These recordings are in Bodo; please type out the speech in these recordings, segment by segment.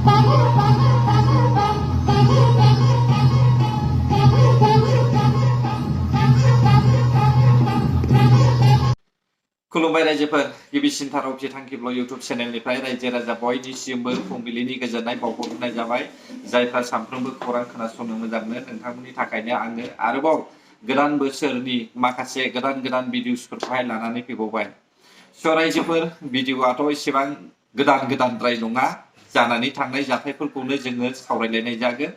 खुलुमबाय रायजोफोर गिबिसिनथाराव बिथांखिब्ल इउटुब चेनेलनिफ्राय रायजो राजा बयनिसिमबो फुंबिलिनि गोजोननाय बावहरनाय जाबाय। जायफ्रा सानफ्रोमबो खौरां खोनासंनो मोजां मोनो नोंथांमोननि थाखायनो आङो आरोबाव गोदान बोसोरनि माखासे गोदान भिडिअसफोरखौहाय लानानै फैबावबाय। स' रायजोफोर भिडिअआथ' एसेबां गोदानद्राय नङा, जानानै थांनाय जाथायफोरखौनो जोङो सावरायलायनाय जागोन।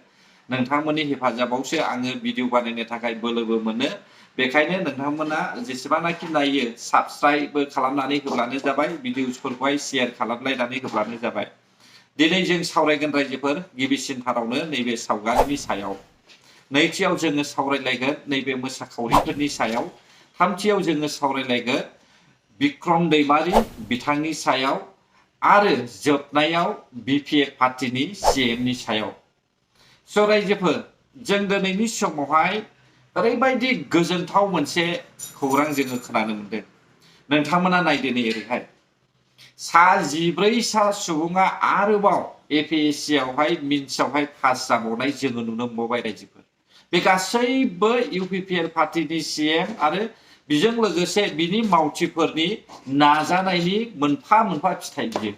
नोंथांमोननि हेफाजाबावसो आङो भिडिअ बानायनो थाखाय बोलोबो मोनो। बेखायनो नोंथांमोना जेसेबांनाखि नायो साबस्क्राइबबो खालामनानै होब्लानो जाबाय, भिडिअसफोरखौहाय शेयार खालामलायनानै होब्लानो जाबाय। दिनै जों सावरायगोन रायजोफोर गिबिसिनथारावनो नैबे सावगारिनि सायाव, नैथियाव जोङो सावरायलायगोन नैबे मोसाखावरिफोरनि सायाव, थामथियाव जोङो सावरायलायगोन बिक्रम दैमारि बिथांनि सायाव, आरो जोबनायाव बिपिएफ पार्टीनि सीएमनि सायाव। स' रायजोफोर जों दिनैनि समावहाय ओरैबायदि गोजोनथाव मोनसे खौरां जोङो खोनानो मोनदों। नोंथांमोना नायदो नै ओरैहाय 14 सुबुङा आरोबाव एपिएससि आवहाय मिन्सआवहाय पास जाबावनाय जोङो नुनो मोनबावबाय रायजोफोर। बे गासैबो इउपिपिएल पार्टीनि सीएम आरो बेजों लोगोसे बिनि मावथिफोरनि नाजानायनि मोनफा मोनफा फिथाइ बियो।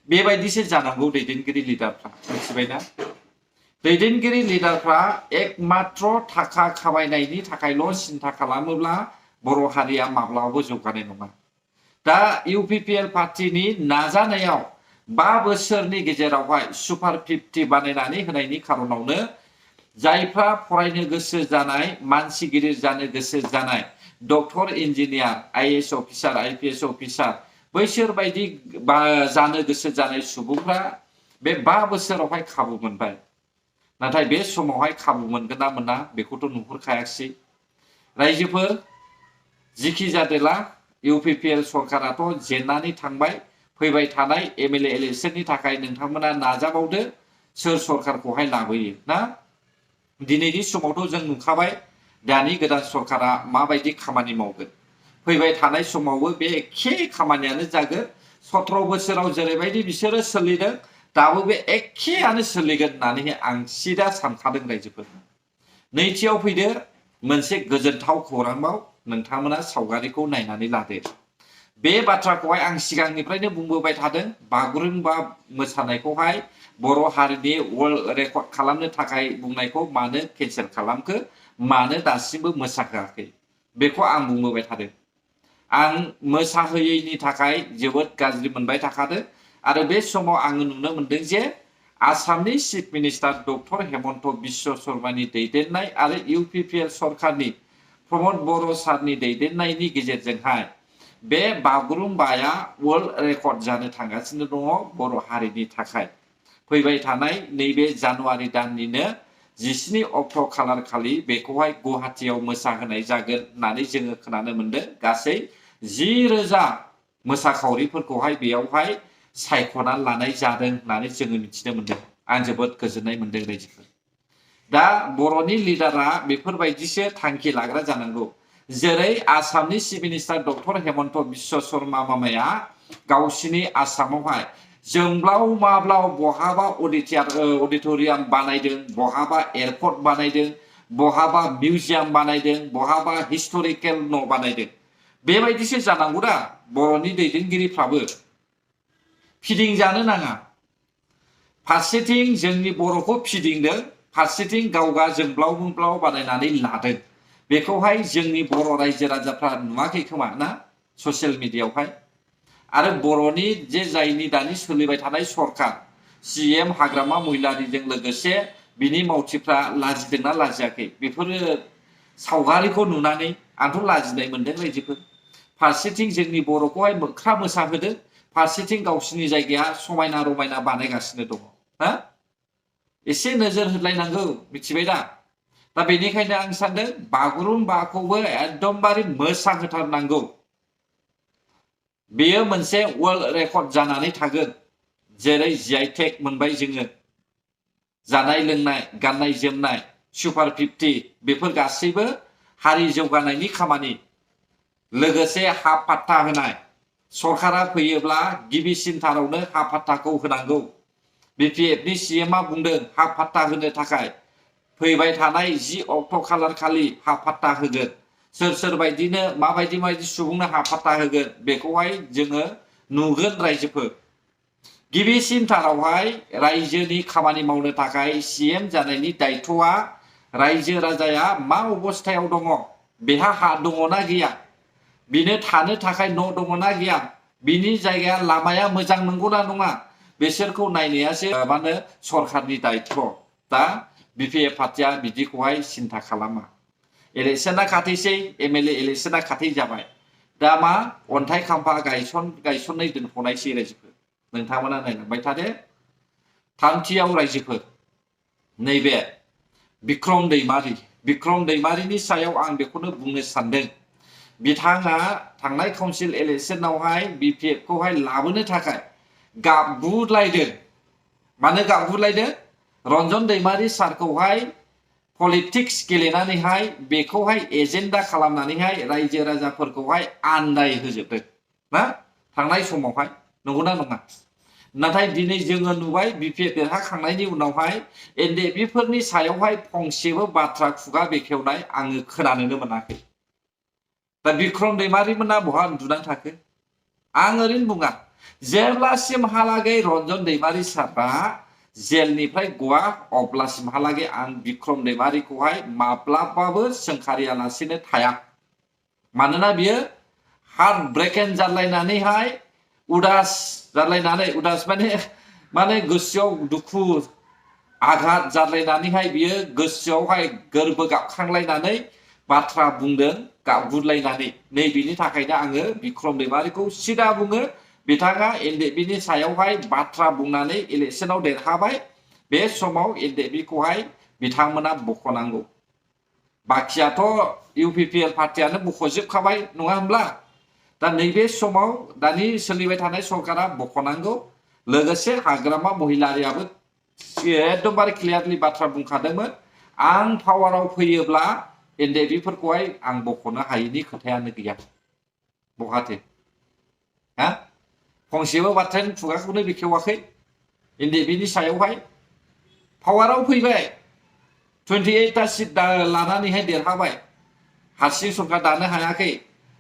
बेबायदिसो जानांगौ दैदेनगिरि लिडारफ्रा, मिथिबायना? दैदेनगिरि लिडारफ्रा एकमात्र थाखा खामायनायनि थाखायल' सिन्था खालामोब्ला बर' हारिया माब्लाबाबो जौगानाय नङा। दा इउपिपिएल पार्टीनि नाजानायाव 5 बोसोरनि गेजेरावहाय सुपार 50 बानायनानै होनायनि खारनावनो जायफ्रा फरायनो गोसो जानाय, मानसि गिदिर जानो गोसो जानाय, doctor, engineer, IAS officer, IPS officer, बैसोर बायदि जानो गोसो जानाय सुबुंफ्रा बे 5 बोसोरावहाय खाबु मोनबाय। नाथाय बे समावहाय खाबु मोनगोन ना मोना बेखौथ' नुहुरखायाखसै। रायजोफोर जिखि जादोला इउपिपिएल सरकाराथ' जेननानै थांबाय। फैबाय थानाय एमएलए इलेक्शननि थाखाय नोंथांमोना नाजाबावदो सोर सरकारखौहाय लाबोयो ना। दिनैनि समावथ' जों नुखाबाय दानि गोदान सरकारा माबायदि खामानि मावगोन। फैबाय थानाय समावबो बे एखे खामानियानो जागोन। 17 बोसोराव जेरैबायदि बिसोरो सोलिदों दाबो बे एखेयानो सोलिगोन होननानै आं सिदा सानखादों रायजोफोर। नैथियाव फैदो मोनसे गोजोनथाव खौरांबाव, नोंथांमोना सावगारिखौ नायनानै लादो। बे बाथ्राखौहाय आं सिगांनिफ्रायनो बुंबोबाय थादों। बागुरुम्बा मोसानायखौहाय बर' हारिनि वर्ल्ड रेकर्ड खालामनो थाखाय बुंनायखौ मानो केन्सेल खालामखो, मानो दासिमबो मोसाहोआखै, बेखौ आं बुंबोबाय थादों। आं मोसाहोयैनि थाखाय जोबोद गाज्रि मोनबाय थाखादों। आरो बे समाव आङो नुनो मोनदों जे आसामनि chief minister doctor Himanta Biswa शर्मानि दैदेननाय आरो इउपिपिएल सरकारनि प्रमद बर' सारनि दैदेननायनि गेजेरजोंहाय बे बागुरुम्बाया वर्ल्ड रेकर्ड जानो थांगासिनो दङ बर' हारिनि थाखाय। फैबाय थानाय नैबे जानुवारि दाननिनो 17 अक्ट' खालार खालि बेखौहाय गुवाहाटीयाव मोसाहोनाय जागोन होननानै जोङो खोनानो मोनदों। गासै 10,000 मोसाखावरिफोरखौहाय बेयावहाय सायख'नानै लानाय जादों होननानै जोङो मिथिनो मोनदों। आं जोबोद गोजोननाय मोनदों रायजोफोर। दा बर'नि लिडारा बेफोरबायदिसो थांखि लाग्रा जानांगौ। जेरै आसामनि chief minister doctor Himanta Biswa Sarma मामाया गावसिनि आसामावहाय जोंब्लाव माब्लाव बहाबा अडिट'रियाम बानायदों, बहाबा एयारपर्ट बानायदों, बहाबा मिउजियाम बानायदों, बहाबा हिस्टरिकेल न' बानायदों। बेबायदिसो जानांगौ दा बर'नि दैदेनगिरिफ्राबो। फिदिंजानो नाङा। फारसेथिं जोंनि बर'खौ फिदिंदों, फारसेथिं गावगा जोंब्लाव बानायनानै लादों। बेखौहाय जोंनि बर' रायजो राजाफ्रा नुवाखै खोमा ना ससियेल मिडियायावहाय। आरो बर'नि जे जायनि दानि सोलिबाय थानाय सरकार सीएम हाग्रामा महिलारिजों लोगोसे बिनि मावथिफ्रा लाजिदोंना लाजियाखै बेफोरो सावगारिखौ नुनानै आंथ' लाजिनाय मोनदों रायजोफोर। फारसेथिं जोंनि बर'खौहाय मोख्रा मोसाहोदों, फारसेथिं गावसिनि जायगाया समायना रमायना बानायगासिनो दङ हा। एसे नोजोर होलायनांगौ, मिथिबाय दा? दा बेनिखायनो आं सानदों बागुरुम्बाखौबो एकदमबारे मोसाहोथारनांगौ। बेयो मोनसे वर्ल्ड रेकर्ड जानानै थागोन। जेरै GI मोनबाय जोङो। जानाय लोंनाय, गाननाय जोमनाय, सुपार 50 बेफोर गासैबो हारि जौगानायनि खामानि। लोगोसे हा पाट्टा होनाय। सरकारा फैयोब्ला गिबिसिनथारावनो हा पाट्टाखौ होनांगौ। BPFनि CMआ बुंदों हा फाट्टा होनो थाखाय फैबाय थानाय 10 अक्ट' खालार खालि हा फाट्टा होगोन सोर बायदिनो माबायदि सुबुंनो हा फाट्टा होगोन बेखौहाय जोङो नुगोन रायजोफोर गिबिसिनथारावहाय रायजोनि खामानि मावनो थाखाय CM जानायनि दायथ'आ रायजो राजाया मा अबस्थायाव दङ बेहा हा दङना गैया बिनो थानो थाखाय न' दङना गैया बिनि जायगाया लामाया मोजां नंगौना नङा बेसोरखौ नायनायासो माने सरखारनि दायथ' दा BPF पार्टिया बिदिखौहाय सिन्था खालामा इलेक्शना खाथिसै MLA इलेक्शना खाथि जाबाय दा मा अन्थाइ खाम्फा गायसननाय दोनथ'नायसै रायजोफोर नोंथांमोना नायलांबाय थादो थामथियाव रायजोफोर नैबे बिक्रम दैमारिनि सायाव आं बेखौनो बुंनो सानदों बिथाङा थांनाय काउन्सिल इलेक्शनावहाय BPF खौहाय लाबोनो थाखाय गाबगुलायदों मानो गाबगुलायदों रन्जन दैमारि सारखौहाय पलिटिक्स गेलेनानैहाय बेखौहाय एजेन्डा खालामनानैहाय रायजो राजाफोरखौहाय आन्दाय होजोबदों ना थांनाय समावहाय नंगौना नङा नाथाय दिनै जोङो नुबाय BPF देरहाखांनायनि उनावहाय NDFबीफोरनि सायावहाय फंसेबो बाथ्रा खुगा बेखेवनाय आङो खोनानोनो मोनाखै दा बिक्रम दैमारि मोना बहा उन्दुनानै थाखो आं ओरैनो बुङा जेब्लासिमहालागै रन्जन दैमारि सारा जेलनिफ्राय गवा अब्लासिमहालागै आं बिक्रम दैमारिखौहाय माब्लाबाबो सोंखारियालासेनो थाया मानोना बियो हार्ट ब्रेकेन जालायनानैहाय उदास माने गोसोआव दुखु आघात जालायनानैहाय बियो गोसोआवहाय गोरबो गाबखांलायनानै बाथ्रा बुंदों गाबगुलायनानै नै बिनि थाखायनो आङो बिक्रम दैमारिखौ सिदा बुङो बिथाङा NDFबीनि सायावहाय बाथ्रा बुंनानै इलेक्शनाव देरहाबाय बे समाव NDFबीखौहाय बिथांमोना बख'नांगौ बाखियाथ' UPPL पार्टियानो बख'जोबखाबाय नङा होमब्ला दा नैबे समाव दानि सोलिबाय थानाय सरकारा बख'नांगौ लोगोसे हाग्रामा महिलारियाबो एकदमबारे क्लियारलि बाथ्रा बुंखादोंमोन आं पावाराव फैयोब्ला NDFबीफोरखौहाय आं बख'नो हायैनि खोथायानो गैया बहाथो हा फंसेबो बाथ्रानि खुगाखौनो बेखेवाखै NDFबीनि सायावहाय पावाराव फैबाय 28टा सिट लानानैहाय देरहाबाय हारसिं सरकार दानो हायाखै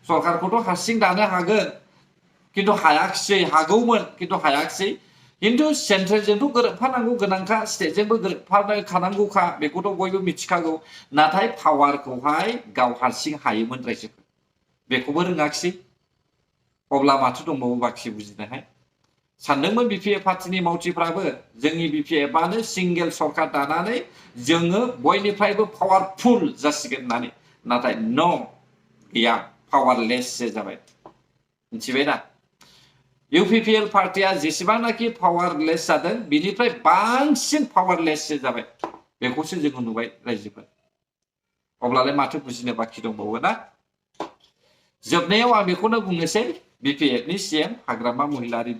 सरकारखौथ' हारसिं दानो हागोन किन्तु हायाखिसै हागौमोन किन्तु हायाखिसै किन्तु सेन्ट्रेलजोंथ' गोरोबफानांगौ गोनांखा स्टेटजोंबो गोरोबफानांगौखा बेखौथ' बयबो मिथिखागौ नाथाय पावारखौहाय गाव हारसिं हायोमोन रायजोफोर बेखौबो रोङाखिसै अब्ला माथो दंबावो बाखि बुजिनोहाय सानदोंमोन BPF पार्टिनि मावथिफ्राबो जोंनि BPFआनो सिंगेल सरकार दानानै जोङो बयनिफ्रायबो पावारफुल जासिगोन होननानै नाथाय न' गैया पावारलेससो जाबाय मिथिबायना UPPL पार्टिया जेसेबांनाखि पावारलेस जादों बिनिफ्राय बांसिन पावारलेससो जाबाय बेखौसो जोङो नुबाय रायजोफोर अब्लालाय माथो बुजिनो बाखि दंबावो ना जोबनायाव आं बेखौनो बुंनोसै BPFनि CM हाग्रामा महिलारि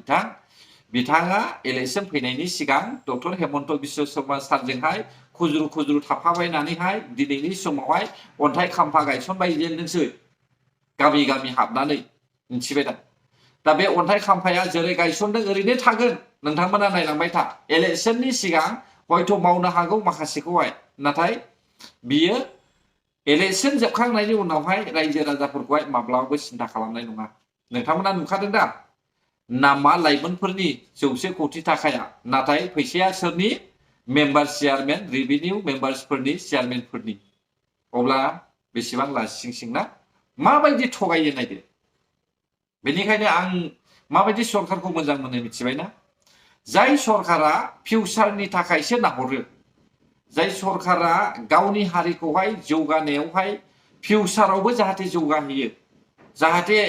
बिथाङा इलेक्शन फैनायनि सिगां डक्टर हेमन्त बिश्व शर्मा सारजोंहाय खुज्रु थाफाबायनानैहाय दिनैनि समावहाय अन्थाइ खाम्फा गायसनबाय जेनदोंसै गामि गामि हाबनानै मिथिबाय दा बे अन्थाइ खाम्फाया जेरै गायसनदों ओरैनो थागोन नोंथांमोना नायलांबाय था इलेक्शननि सिगां हयथ' मावनो हागौ माखासेखौहाय नाथाय बियो इलेक्शन जोबखांनायनि उनावहाय रायजो राजाफोरखौहाय माब्लाबाबो सिन्था खालामनाय नङा नोंथांमोना नुखादों दा नामा लाइमोनफोरनि 100 कोटी थाखाया नाथाय फैसाया सोरनि मेम्बार चेयारमेन रेभिनिउ मेम्बार्सफोरनि चेयारमेनफोरनि अब्ला बेसेबां लासिंसिंना माबायदि थगायो नायदो बेनिखायनो आं माबायदि सरकारखौ मोजां मोनो मिथिबायना जाय सरकारा फिउचारनि थाखायसो नाहरो जाय सरकारा गावनि हारिखौहाय जौगानायावहाय फिउचारावबो जाहाथे जौगाहोयो जाहाथे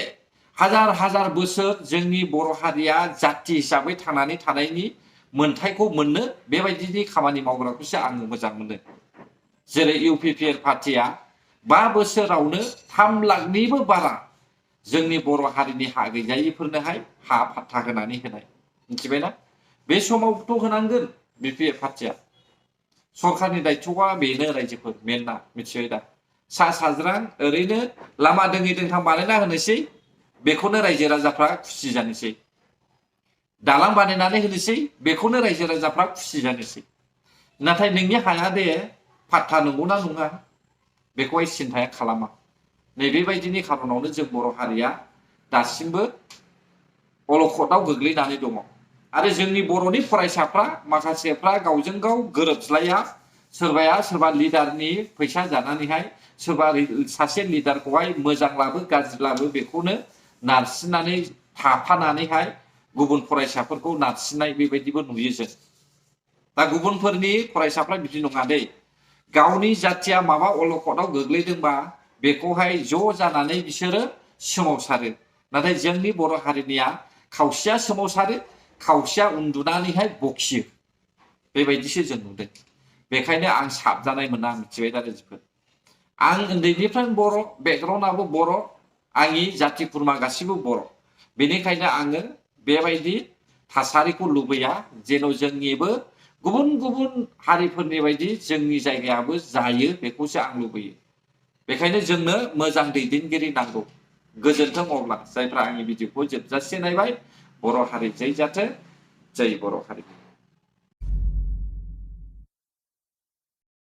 हाजार हाजार बोसोर जोंनि बर' हारिया जाति हिसाबै थांनानै थानायनि मोनथायखौ मोननो बेबायदिनि खामानि मावग्राखौसो आङो मोजां मोनो जेरै UPPL पार्टिया 5 बोसोरावनो 3 लाखनिबो बारा जोंनि बर' हारिनि हा गैजायिफोरनोहाय हा फाट्टा होनानै होनाय मिथिबायना बे समावथ' होनांगोन BPF पार्टिया सरकारनि दायथ'आ बेनो रायजोफोर मेनना मिथिबाय दा साज्रां ओरैनो लामा दोंनै दोंथाम बानायना होनोसै बेखौनो रायजो राजाफ्रा खुसि जानोसै दालां बानायनानै होनोसै बेखौनो रायजो राजाफ्रा खुसि जानोसै नाथाय नोंनि हाया दे फाट्टा नंगौना नङा बेखौहाय सिन्ताया खालामा नैबेबायदिनि खारनावनो जों बर' हारिया दासिमबो अलखदाव गोग्लैनानै दङ आरो जोंनि बर'नि फरायसाफ्रा माखासेफ्रा गावजों गाव गोरोबज्लाया सोरबाया सोरबा लिडारनि फैसा जानानैहाय सोरबा सासे लिडारखौहाय मोजांब्लाबो गाज्रिब्लाबो बेखौनो नारसिननानै थाफानानैहाय गुबुन फरायसाफोरखौ नारसिननाय बेबायदिबो नुयो जों दा गुबुनफोरनि फरायसाफ्रा बिदि नङा दै गावनि जाथिया माबा अलखदाव गोग्लैदोंबा बेखौहाय ज' जानानै बिसोरो सोमावसारो नाथाय जोंनि बर' हारिनिया खावसेया सोमावसारो खावसेया उन्दुनानैहाय बखियो बेबायदिसो जों नुदों बेखायनो आं साबजानाय मोना मिथिबाय दा रायजोफोर आं उन्दैनिफ्रायनो बर' बेकग्राउन्डआबो बर' आंनि जाथि खुरमा गासिबो बर' बेनिखायनो आङो बेबायदि थासारिखौ लुबैया जेन' जोंनिबो गुबुन गुबुन हारिफोरनि बायदि जोंनि जायगायाबो जायो बेखौसो आं लुबैयो बेखायनो जोंनो मोजां दैदेनगिरि नांगौ गोजोन्थों अब्ला जायफ्रा आंनि भिडिअखौ जोबजासे नायबाय बर' हारि जै जाथों जै बर' हारि